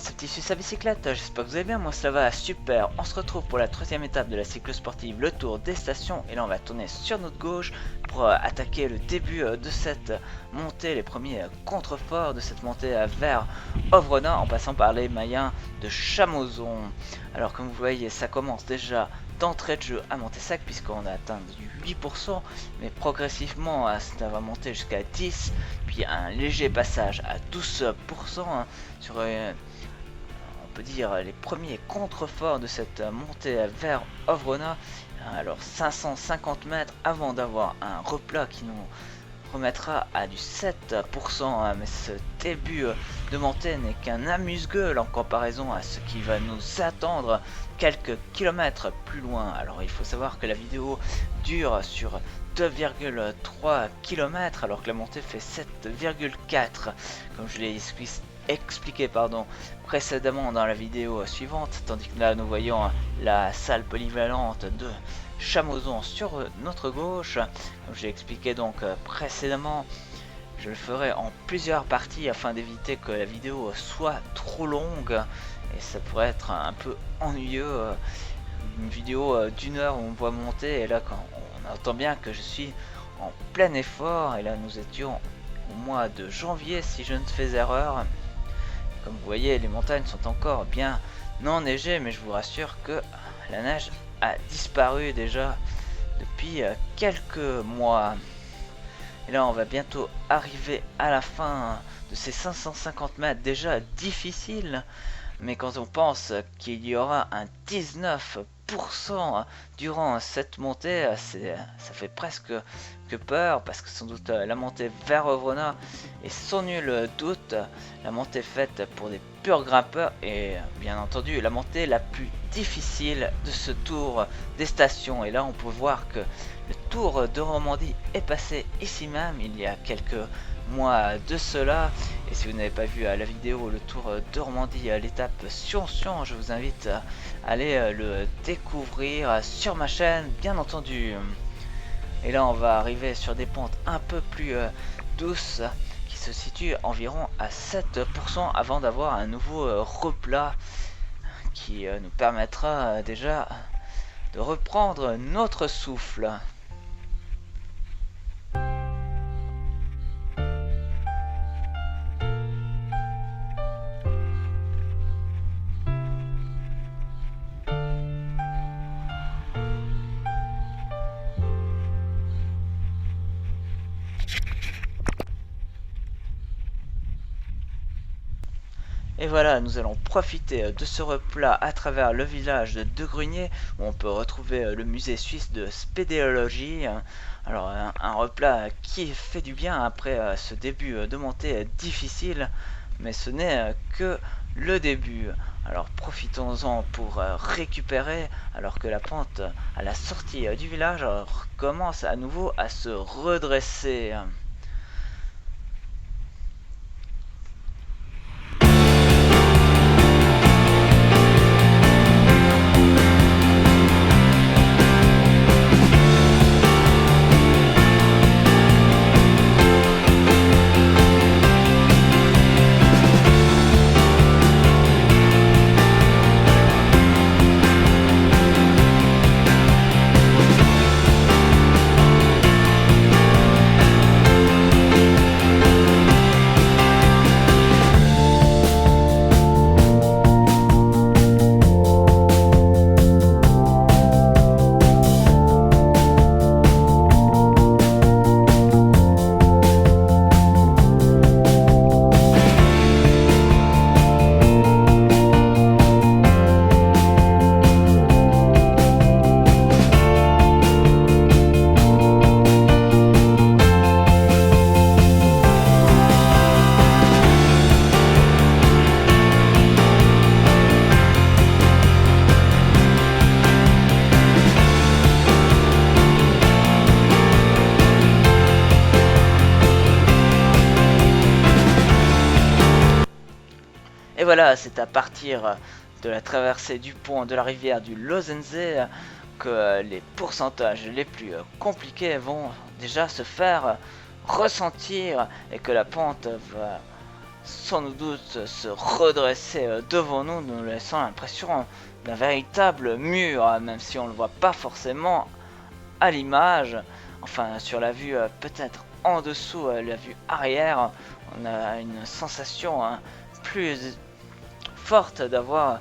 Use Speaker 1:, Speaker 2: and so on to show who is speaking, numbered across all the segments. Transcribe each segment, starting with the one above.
Speaker 1: ce petit suisse à bicyclette, j'espère que vous allez bien, moi ça va super. On se retrouve pour la troisième étape de la cyclosportive, le tour des stations, et là on va tourner sur notre gauche pour attaquer le début de cette montée, les premiers contreforts de cette montée vers Ovrona en passant par les Mayens de Chamozon. Alors comme vous voyez, ça commence déjà d'entrée de jeu à monter sec puisqu'on a atteint du 8%, mais progressivement ça va monter jusqu'à 10%, puis un léger passage à 12% sur on peut dire les premiers contreforts de cette montée vers Ovrona. Alors 550 mètres avant d'avoir un replat qui nous remettra à du 7%, mais ce début de montée n'est qu'un amuse-gueule en comparaison à ce qui va nous attendre quelques kilomètres plus loin. Alors il faut savoir que la vidéo dure sur 2,3 km alors que la montée fait 7,4 comme je l'ai expliqué précédemment dans la vidéo suivante, tandis que là nous voyons la salle polyvalente de Chamozon sur notre gauche. Comme je l'ai expliqué donc précédemment, je le ferai en plusieurs parties afin d'éviter que la vidéo soit trop longue et ça pourrait être un peu ennuyeux, une vidéo d'une heure où on voit monter et là quand on entend bien que je suis en plein effort. Et là nous étions au mois de janvier si je ne fais erreur. Comme vous voyez, les montagnes sont encore bien enneigées, mais je vous rassure que la neige a disparu déjà depuis quelques mois. Et là on va bientôt arriver à la fin de ces 550 mètres déjà difficiles, mais quand on pense qu'il y aura un 19% durant cette montée, ça fait presque que peur, parce que sans doute la montée vers Ovrona est sans nul doute la montée faite pour des purs grimpeurs et bien entendu la montée la plus difficile de ce tour des stations. Et là on peut voir que le tour de Romandie est passé ici même il y a quelques mois de cela, et si vous n'avez pas vu la vidéo le tour de Romandie à l'étape Sion-Sion, je vous invite à aller le découvrir sur ma chaîne bien entendu. Et là on va arriver sur des pentes un peu plus douces qui se situent environ à 7% avant d'avoir un nouveau replat qui nous permettra déjà de reprendre notre souffle. Et voilà, nous allons profiter de ce replat à travers le village de Degrunier où on peut retrouver le musée suisse de spéléologie. Alors un replat qui fait du bien après ce début de montée difficile, mais ce n'est que le début. Alors profitons-en pour récupérer alors que la pente à la sortie du village commence à nouveau à se redresser. Et voilà, c'est à partir de la traversée du pont de la rivière du Losense que les pourcentages les plus compliqués vont déjà se faire ressentir et que la pente va sans nous doute se redresser devant nous, nous laissant l'impression d'un véritable mur, même si on ne le voit pas forcément à l'image. Enfin, sur la vue peut-être en dessous, la vue arrière, on a une sensation plus forte d'avoir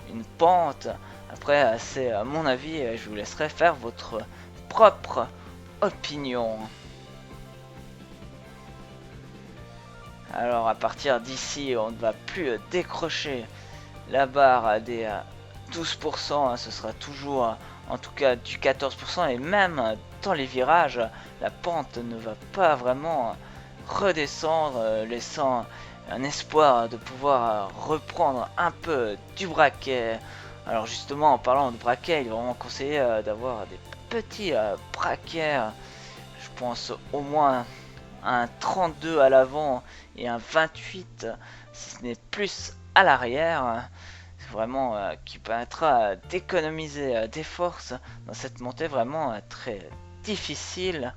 Speaker 1: une pente. Après, c'est à mon avis, je vous laisserai faire votre propre opinion. Alors à partir d'ici, on ne va plus décrocher la barre des 12%, ce sera toujours en tout cas du 14%, et même dans les virages, la pente ne va pas vraiment redescendre, laissant un espoir de pouvoir reprendre un peu du braquet. Alors justement, en parlant de braquet, il est vraiment conseillé d'avoir des petits braquets, je pense au moins un 32 à l'avant et un 28 si ce n'est plus à l'arrière, vraiment qui permettra d'économiser des forces dans cette montée vraiment très difficile.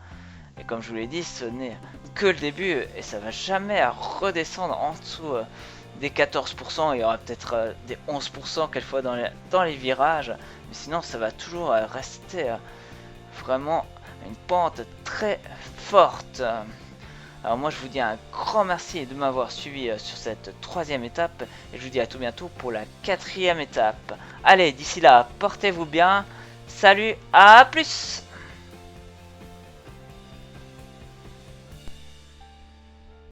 Speaker 1: Et comme je vous l'ai dit, ce n'est que le début et ça va jamais redescendre en dessous des 14%. Il y aura peut-être des 11% quelquefois dans les virages, mais sinon ça va toujours rester vraiment une pente très forte. Alors moi je vous dis un grand merci de m'avoir suivi sur cette troisième étape et je vous dis à tout bientôt pour la quatrième étape. Allez, d'ici là, portez-vous bien. Salut, à plus!